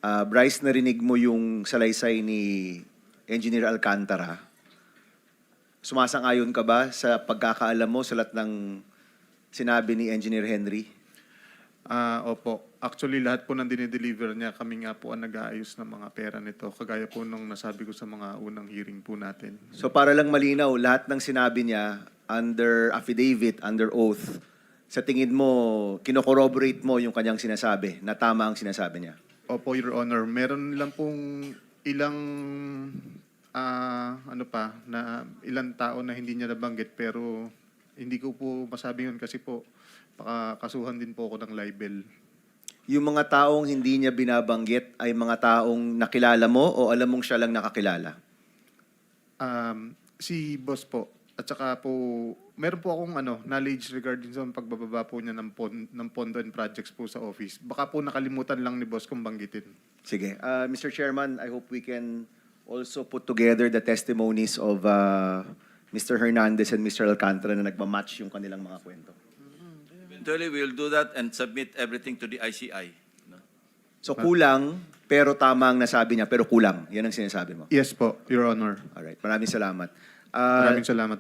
Bryce, narinig mo yung salaysay ni Engineer Alcantara. Sumasang-ayon ka ba sa pagkakaalam mo sa lahat ng sinabi ni Engineer Henry? Opo. Actually, lahat po ng dinideliver niya, kami nga po ang nag-aayos ng mga pera nito. Kagaya po nung nasabi ko sa mga unang hearing po natin. So para lang malinaw, lahat ng sinabi niya under affidavit, under oath, sa tingin mo, kinocorroborate mo yung kanyang sinasabi na tama ang sinasabi niya? Opo, Your Honor. Meron lang pong ilang ilang tao na hindi niya nabanggit pero hindi ko po masabi yun kasi po baka kasuhan din po ako ng libel. Yung mga taong hindi niya binabanggit ay mga taong nakilala mo o alam mong siya lang nakakilala? Si boss po at saka po meron po akong knowledge regarding sa pagbababa po niya ng pondo and projects po sa office. Baka po nakalimutan lang ni boss kung banggitin. Sige. Mr. Chairman, I hope we can also put together the testimonies of Mr. Hernandez and Mr. Alcantara na nagmamatch yung kanilang mga kwento. Eventually, we will do that and submit everything to the ICI. No? So kulang, pero tama ang nasabi niya, pero kulang. Yan ang sinasabi mo. Yes po, Your Honor. Alright, maraming salamat. Maraming salamat.